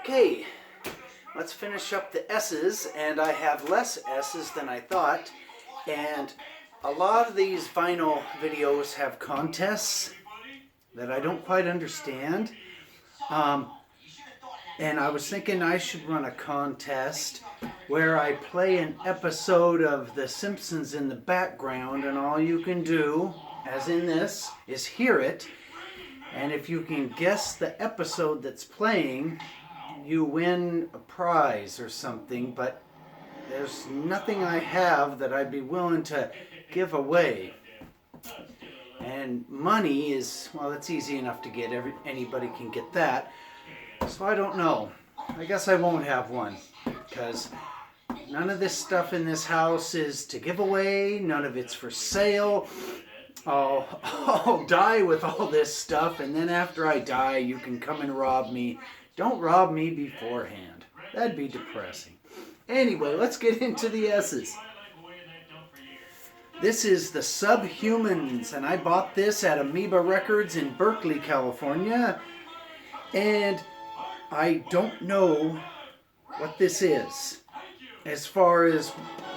Okay, let's finish up the S's, and I have less S's than I thought, and a lot of these vinyl videos have contests that I don't quite understand, and I was thinking I should run a contest where I play an episode of The Simpsons in the background, and all you can do, as in this, is hear it, and if you can guess the episode that's playing, you win a prize or something, but there's nothing I have that I'd be willing to give away. And money is, well, it's easy enough to get. Anybody can get that. So I don't know. I guess I won't have one, because none of this stuff in this house is to give away. None of it's for sale. I'll die with all this stuff, and then after I die, you can come and rob me. Don't rob me beforehand. That'd be depressing. Anyway, let's get into the S's. This is the Subhumans, and I bought this at Amoeba Records in Berkeley, California. And I don't know what this is, as far as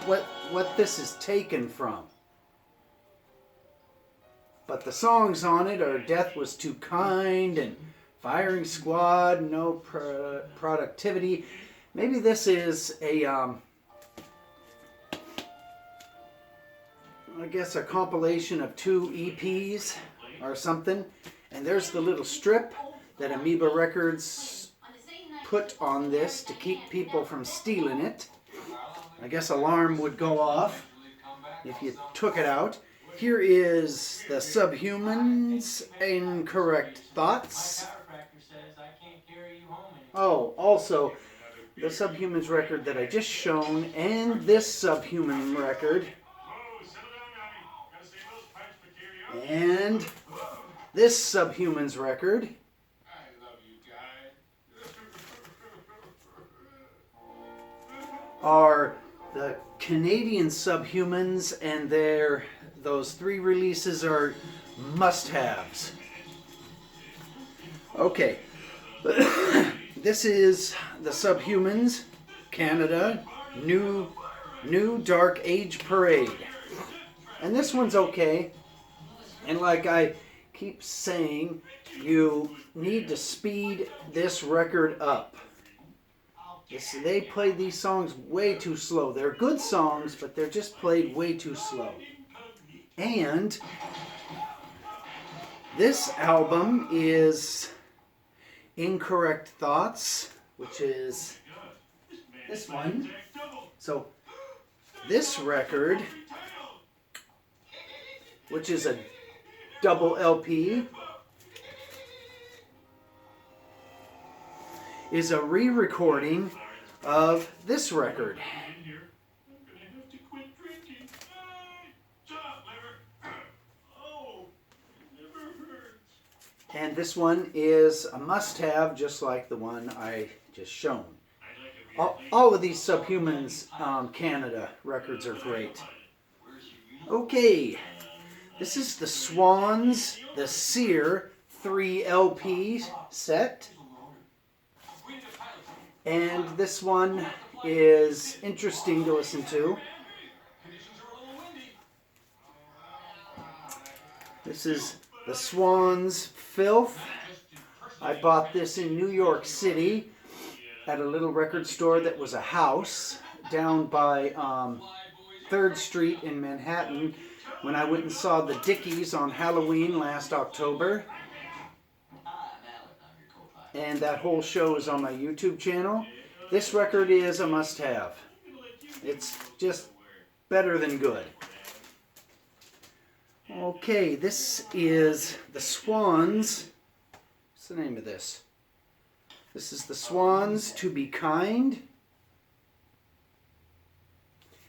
what this is taken from. But the songs on it are Death Was Too Kind and Firing Squad, No Productivity. Maybe this is a, I guess a compilation of 2 EPs or something. And there's the little strip that Amoeba Records put on this to keep people from stealing it. I guess alarm would go off if you took it out. Here is the Subhumans, Incorrect Thoughts. Oh, also, the Subhumans record that I just shown, and this Subhuman record, and this Subhumans record, are the Canadian Subhumans, and those 3 releases are must-haves. Okay. This is the Subhumans, Canada, New Dark Age Parade. And this one's okay. And like I keep saying, you need to speed this record up. They play these songs way too slow. They're good songs, but they're just played way too slow. And this album is Incorrect Thoughts, which is this one. So this record, which is a double LP, is a re-recording of this record. And this one is a must-have, just like the one I just shown. All of these Subhumans Canada records are great. Okay, this is the Swans, the Sear 3 LP set. And this one is interesting to listen to. This is the Swans Filth. I bought this in New York City at a little record store that was a house down by 3rd Street in Manhattan when I went and saw the Dickies on Halloween last October. And that whole show is on my YouTube channel. This record is a must-have. It's just better than good. Okay, this is the Swans. What's the name of this? This is the Swans, To Be Kind.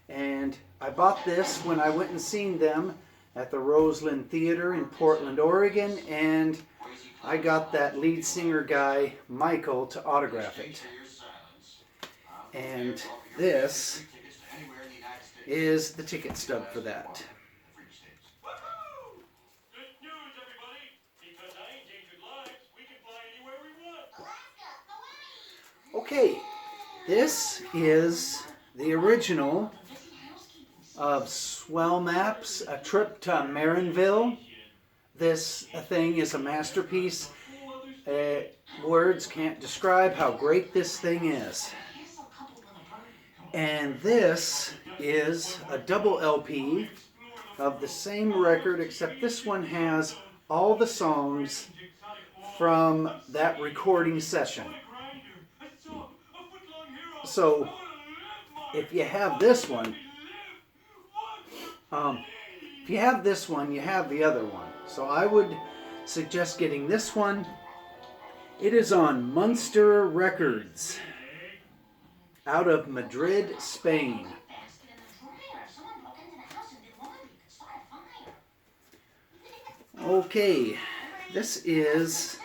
And I bought this when I went and seen them at the Roseland Theater in Portland, Oregon, and I got that lead singer guy, Michael, to autograph it. And this is the ticket stub for that. Okay, this is the original of Swell Maps, A Trip to Marinville. This thing is a masterpiece. Words can't describe how great this thing is. And this is a double LP of the same record, except this one has all the songs from that recording session. So if you have this one, you have the other one. So I would suggest getting this one. It is on Munster Records out of Madrid, Spain. Okay, this is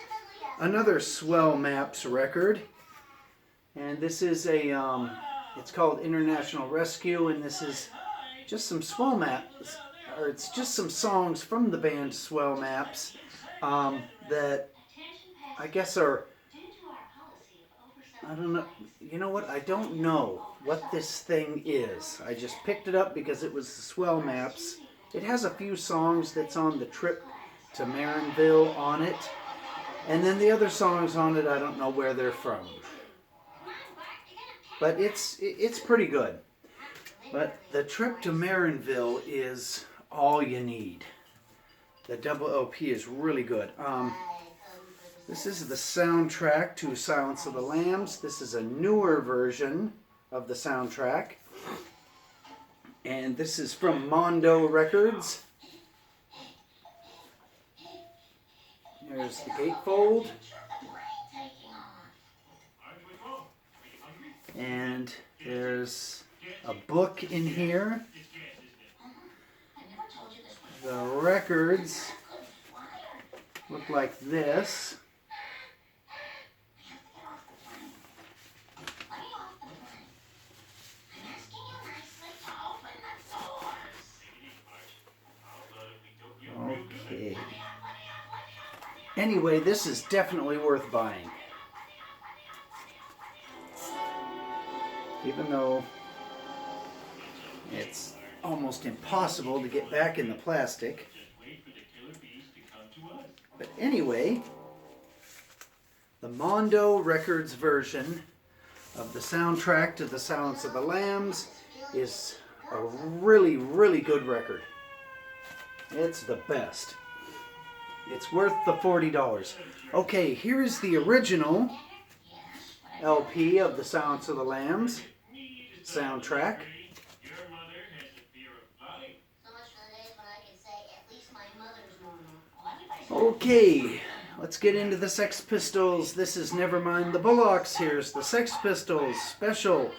another Swell Maps record, and this is it's called International Rescue, and this is just some Swell Maps, or it's just some songs from the band Swell Maps that I guess are, I don't know, you know what, I don't know what this thing is. I just picked it up because it was the Swell Maps. It has a few songs that's on the Trip to Marinville on it, and then the other songs on it, I don't know where they're from. But it's pretty good. But the Trip to Marinville is all you need. The double LP is really good. This is the soundtrack to Silence of the Lambs. This is a newer version of the soundtrack. And this is from Mondo Records. There's the gatefold. And there's a book in here. The records look like this. Okay. Anyway, this is definitely worth buying. Even though it's almost impossible to get back in the plastic. But anyway, the Mondo Records version of the soundtrack to The Silence of the Lambs is a really, really good record. It's the best. It's worth the $40. Okay, here's the original LP of The Silence of the Lambs soundtrack. Okay, let's get into the Sex Pistols. This is Nevermind the Bullocks. Here's the Sex Pistols special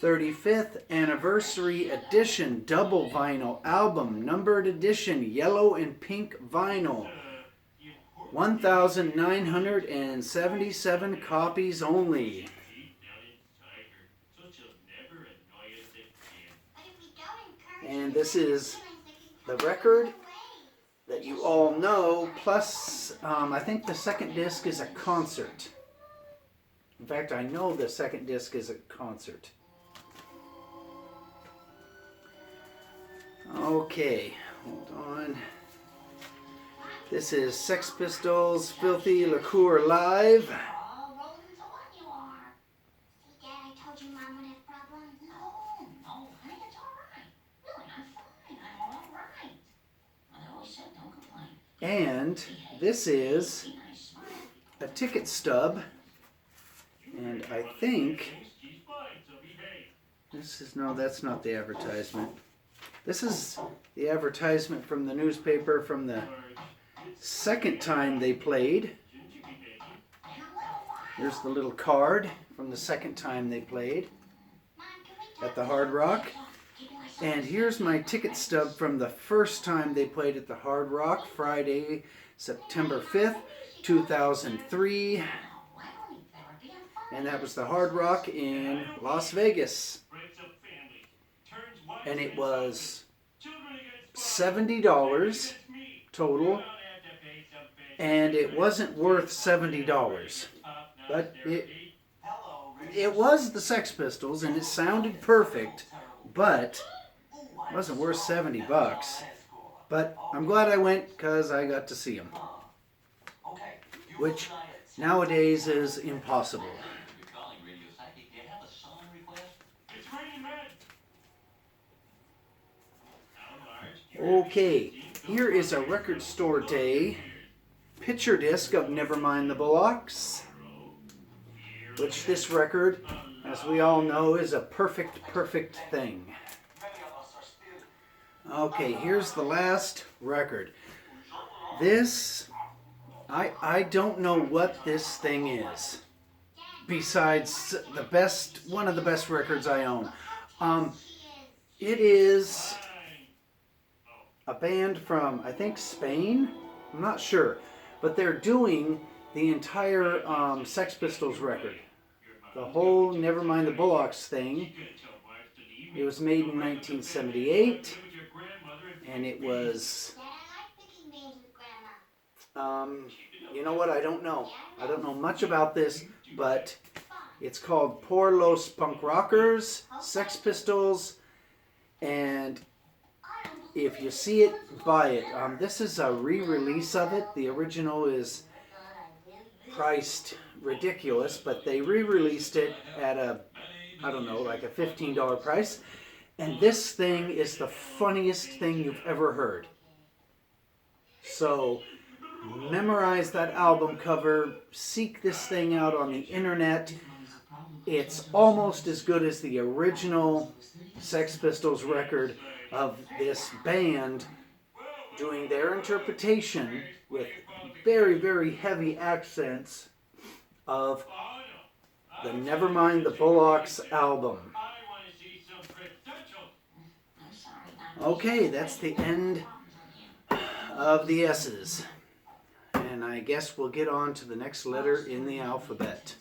35th Anniversary Edition double vinyl album, numbered edition, yellow and pink vinyl. 1,977 copies only. And this is the record that you all know, plus I think the second disc is a concert. In fact, I know the second disc is a concert. Okay, hold on. This is Sex Pistols, Filthy Liqueur Live. And this is a ticket stub, and I think this is, no, that's not the advertisement. This is the advertisement from the newspaper from the second time they played. Here's the little card from the second time they played at the Hard Rock. And here's my ticket stub from the first time they played at the Hard Rock, Friday, September 5th, 2003. And that was the Hard Rock in Las Vegas. And it was $70 total. And it wasn't worth $70. But it was the Sex Pistols, and it sounded perfect, but it wasn't worth $70. But I'm glad I went because I got to see them, which nowadays is impossible. Okay, here is a record store day picture disc of Nevermind the Bollocks, which this record, as we all know, is a perfect thing. Okay, here's the last record. This, I don't know what this thing is, besides one of the best records I own. It is a band from, I think, Spain? I'm not sure. But they're doing the entire Sex Pistols record. The whole Nevermind the Bollocks thing. It was made in 1978. And it was... you know what? I don't know. I don't know much about this, but it's called Por los Punk Rockers, Sex Pistols, and if you see it, buy it. This is a re-release of it. The original is priced ridiculous, but they re-released it at a, I don't know, like a $15 price. And this thing is the funniest thing you've ever heard. So memorize that album cover, seek this thing out on the internet. It's almost as good as the original Sex Pistols record of this band doing their interpretation with very heavy accents of the Nevermind the Bollocks album. Okay, that's the end of the S's. And I guess we'll get on to the next letter in the alphabet.